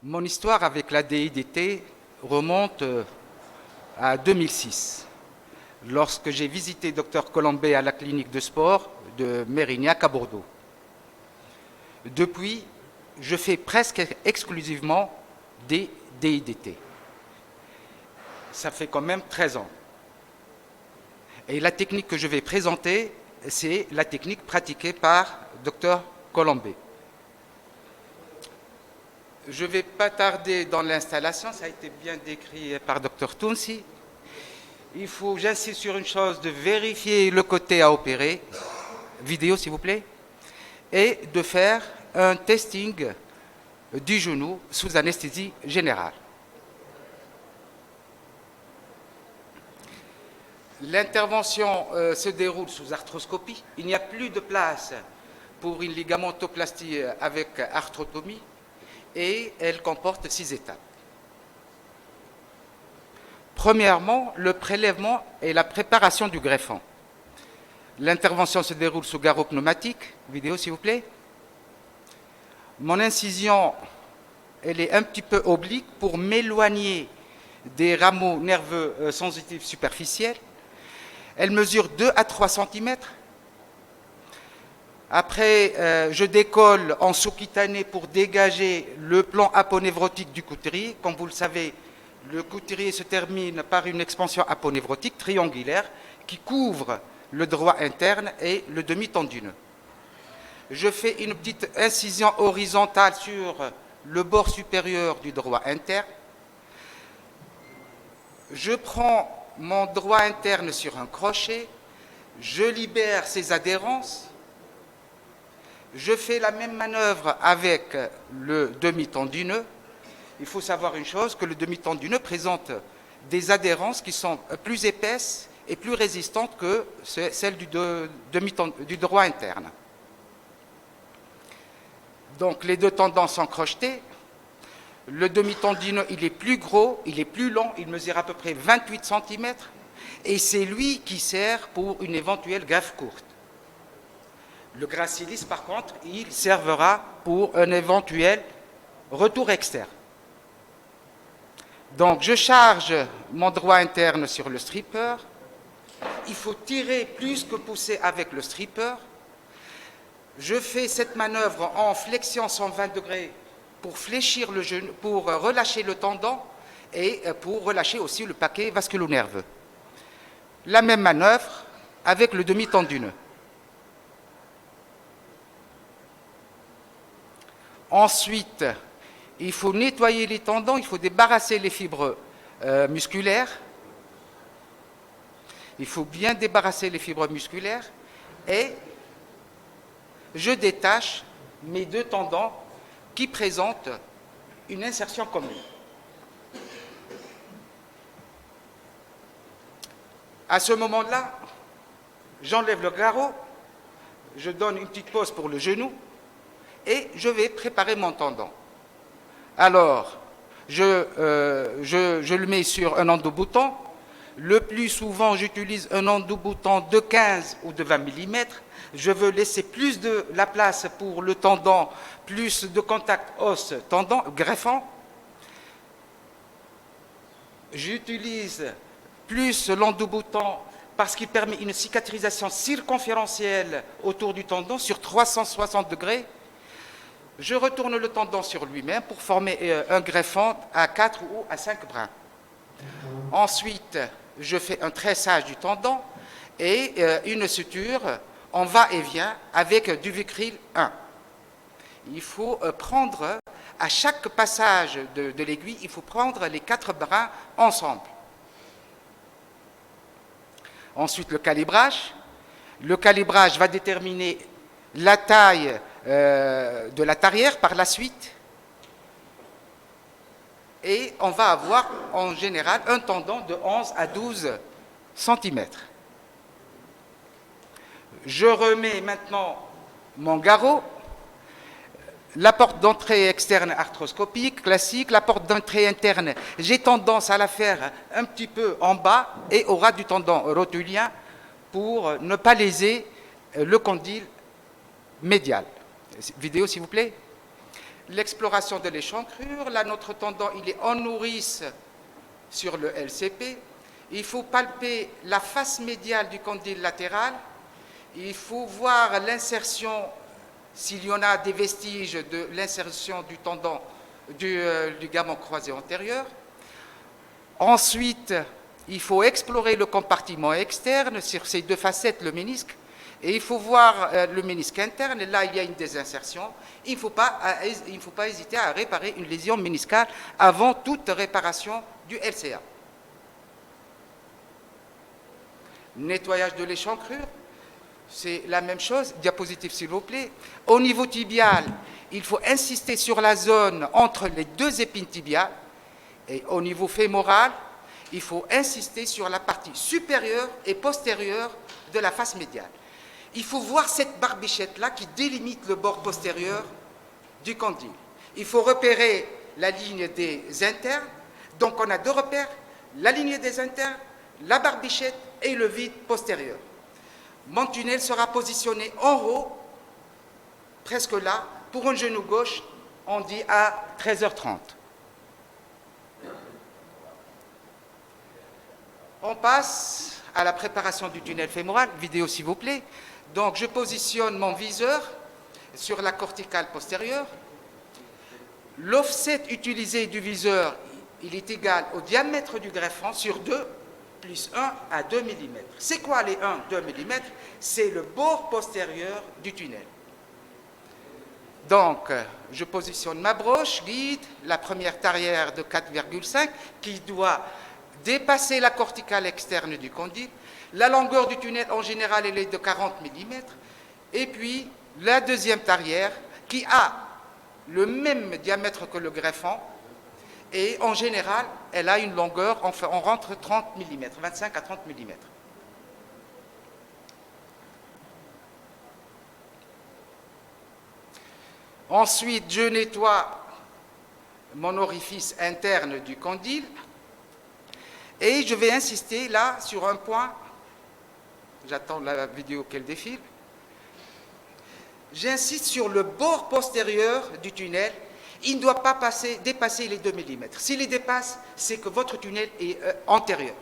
Mon histoire avec la DIDT remonte à 2006, lorsque j'ai visité Dr Colombet à la clinique de sport de Mérignac à Bordeaux. Depuis, je fais presque exclusivement des DIDT. Ça fait quand même 13 ans. Et la technique que je vais présenter, c'est la technique pratiquée par Dr Colombet. Je ne vais pas tarder dans l'installation, ça a été bien décrit par Dr Tounsi. J'insiste sur une chose, de vérifier le côté à opérer, vidéo s'il vous plaît, et de faire un testing du genou sous anesthésie générale. L'intervention se déroule sous arthroscopie. Il n'y a plus de place pour une ligamentoplastie avec arthrotomie et elle comporte 6 étapes. Premièrement, le prélèvement et la préparation du greffon. L'intervention se déroule sous garrot pneumatique. Vidéo s'il vous plaît. Mon incision, elle est un petit peu oblique pour m'éloigner des rameaux nerveux sensitifs superficiels. Elle mesure 2 à 3 cm. Après, je décolle en sous-cutané pour dégager le plan aponévrotique du couturier. Comme vous le savez, le couturier se termine par une expansion aponévrotique triangulaire qui couvre le droit interne et le demi-tendineux. Je fais une petite incision horizontale sur le bord supérieur du droit interne. Je prends mon droit interne sur un crochet, je libère ses adhérences. Je fais la même manœuvre avec le demi-tendineux. Il faut savoir une chose, que le demi-tendineux présente des adhérences qui sont plus épaisses et plus résistantes que celles du droit interne. Donc les deux tendons sont crochetés. Le demi-tendineux, il est plus gros, il est plus long, il mesure à peu près 28 cm et c'est lui qui sert pour une éventuelle greffe courte. Le gracilis, par contre, il servira pour un éventuel retour externe. Donc, je charge mon droit interne sur le stripper. Il faut tirer plus que pousser avec le stripper. Je fais cette manœuvre en flexion 120 degrés pour fléchir le genou, pour relâcher le tendon et pour relâcher aussi le paquet vasculo-nerveux. La même manœuvre avec le demi-tendineux. Ensuite, il faut nettoyer les tendons, il faut débarrasser les fibres musculaires. Il faut bien débarrasser les fibres musculaires et je détache mes deux tendons qui présentent une insertion commune. À ce moment-là, j'enlève le garrot, je donne une petite pause pour le genou et je vais préparer mon tendon. Alors, je le mets sur un endobouton. Le plus souvent, j'utilise un endobouton de 15 ou de 20 mm. Je veux laisser plus de la place pour le tendon, plus de contact os-tendon, greffon. J'utilise plus l'endobouton parce qu'il permet une cicatrisation circonférentielle autour du tendon sur 360 degrés. Je retourne le tendon sur lui-même pour former un greffon à 4 ou à 5 brins. Ensuite, je fais un tressage du tendon et une suture en va-et-vient avec du Vicryl 1. Il faut prendre, à chaque passage de l'aiguille, il faut prendre les 4 brins ensemble. Ensuite, le calibrage. Le calibrage va déterminer la taille de la tarière par la suite. Et on va avoir en général un tendon de 11 à 12 cm. Je remets maintenant mon garrot, la porte d'entrée externe arthroscopique classique, la porte d'entrée interne, j'ai tendance à la faire un petit peu en bas et au ras du tendon rotulien pour ne pas léser le condyle médial. Vidéo s'il vous plaît. l'exploration de l'échancrure. Là, notre tendon, il est en nourrice sur le LCP. Il faut palper la face médiale du condyle latéral. Il faut voir l'insertion, s'il y en a des vestiges de l'insertion du tendon du ligament croisé antérieur. Ensuite, il faut explorer le compartiment externe sur ces deux facettes, le ménisque. Et il faut voir le ménisque interne. Et là, il y a une désinsertion. Il ne faut pas hésiter à réparer une lésion méniscale avant toute réparation du LCA. Nettoyage de l'échancrure, c'est la même chose. Diapositive, s'il vous plaît. Au niveau tibial, il faut insister sur la zone entre les deux épines tibiales. Et au niveau fémoral, il faut insister sur la partie supérieure et postérieure de la face médiale. Il faut voir cette barbichette-là qui délimite le bord postérieur du condyle. Il faut repérer la ligne des internes. Donc on a deux repères, la ligne des internes, la barbichette et le vide postérieur. Mon tunnel sera positionné en haut, presque là. Pour un genou gauche, on dit à 13h30. On passe à la préparation du tunnel fémoral. Vidéo, s'il vous plaît. Donc, je positionne mon viseur sur la corticale postérieure. L'offset utilisé du viseur, il est égal au diamètre du greffon sur 2 plus 1 à 2 mm. C'est quoi les 1, 2 mm? C'est le bord postérieur du tunnel. Donc, je positionne ma broche guide, la première tarière de 4,5 qui doit dépasser la corticale externe du condyle. La longueur du tunnel, en général, elle est de 40 mm. Et puis, la deuxième tarière qui a le même diamètre que le greffon. Et en général, elle a une longueur, on rentre 30 mm, 25 à 30 mm. Ensuite, je nettoie mon orifice interne du condyle et je vais insister là sur un point. J'attends la vidéo qu'elle défile. J'insiste sur le bord postérieur du tunnel. Il ne doit pas dépasser les 2 mm. S'il les dépasse, c'est que votre tunnel est antérieur.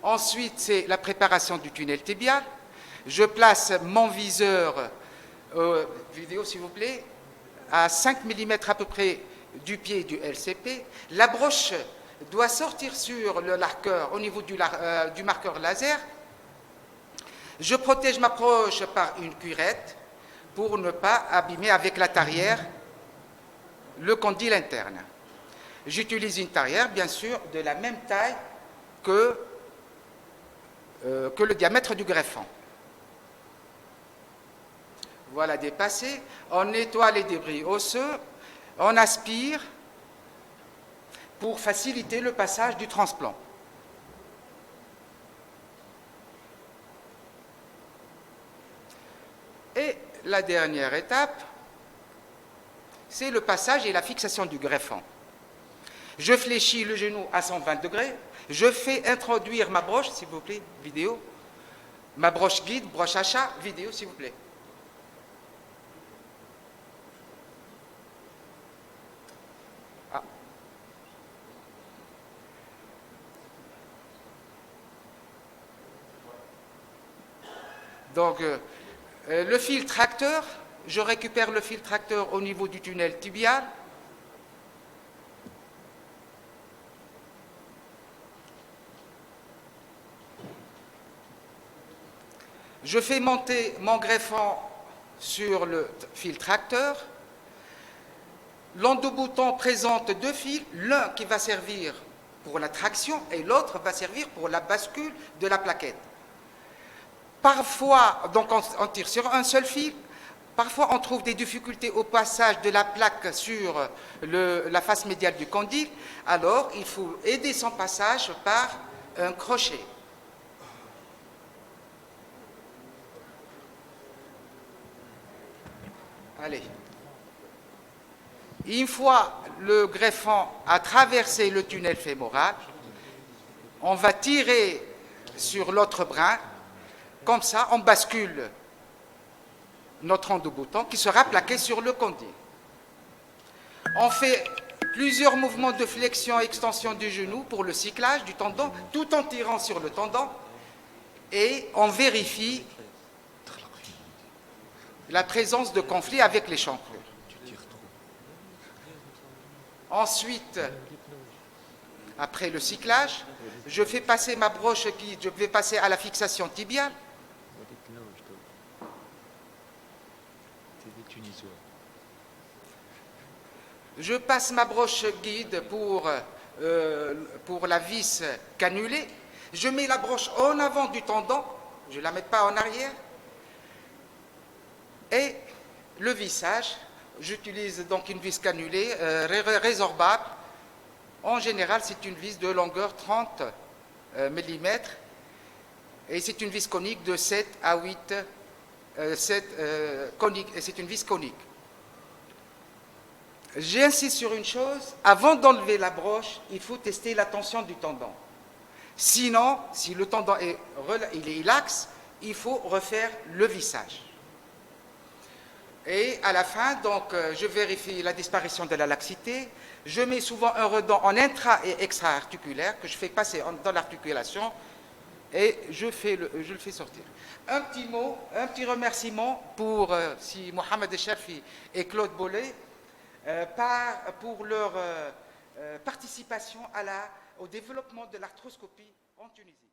Ensuite, c'est la préparation du tunnel tibial. Je place mon viseur, vidéo s'il vous plaît, à 5 mm à peu près du pied du LCP. La broche doit sortir sur le marqueur, au niveau du marqueur laser. Je protège ma broche par une cuirette pour ne pas abîmer avec la tarière le condyle interne. J'utilise une tarière, bien sûr, de la même taille que le diamètre du greffon. Voilà dépassé. On nettoie les débris osseux, on aspire pour faciliter le passage du transplant. Et la dernière étape, c'est le passage et la fixation du greffon. Je fléchis le genou à 120 degrés, je fais introduire ma broche, s'il vous plaît, vidéo, ma broche guide, broche achat, vidéo, s'il vous plaît. Ah. Donc, le fil tracteur, je récupère le fil tracteur au niveau du tunnel tibial. Je fais monter mon greffon sur le fil tracteur. L'endobouton présente deux fils, l'un qui va servir pour la traction et l'autre va servir pour la bascule de la plaquette. Parfois, donc on tire sur un seul fil. Parfois, on trouve des difficultés au passage de la plaque sur la face médiale du condyle. Alors, il faut aider son passage par un crochet. Allez. Une fois le greffon a traversé le tunnel fémoral, on va tirer sur l'autre brin. Comme ça, on bascule notre endoboutant qui sera plaqué sur le condyle. On fait plusieurs mouvements de flexion et extension du genou pour le cyclage du tendon, tout en tirant sur le tendon, et on vérifie la présence de conflit avec l'échancrure. Ensuite, après le cyclage, je fais passer ma broche guide, je vais passer à la fixation tibiale. Je passe ma broche guide pour la vis cannulée. Je mets la broche en avant du tendon, je ne la mets pas en arrière. Et le vissage, j'utilise donc une vis cannulée résorbable. En général, c'est une vis de longueur 30 mm et c'est une vis conique de 7 à 8 conique, et c'est une vis conique. J'insiste sur une chose, avant d'enlever la broche, il faut tester la tension du tendon. Sinon, si le tendon est laxe, il faut refaire le vissage. Et à la fin, donc, je vérifie la disparition de la laxité. Je mets souvent un redent en intra- et extra-articulaire que je fais passer dans l'articulation et je le fais sortir. Un petit mot, un petit remerciement pour si Mohamed Cherfi et Claude Bollet pour leur participation au développement de l'arthroscopie en Tunisie.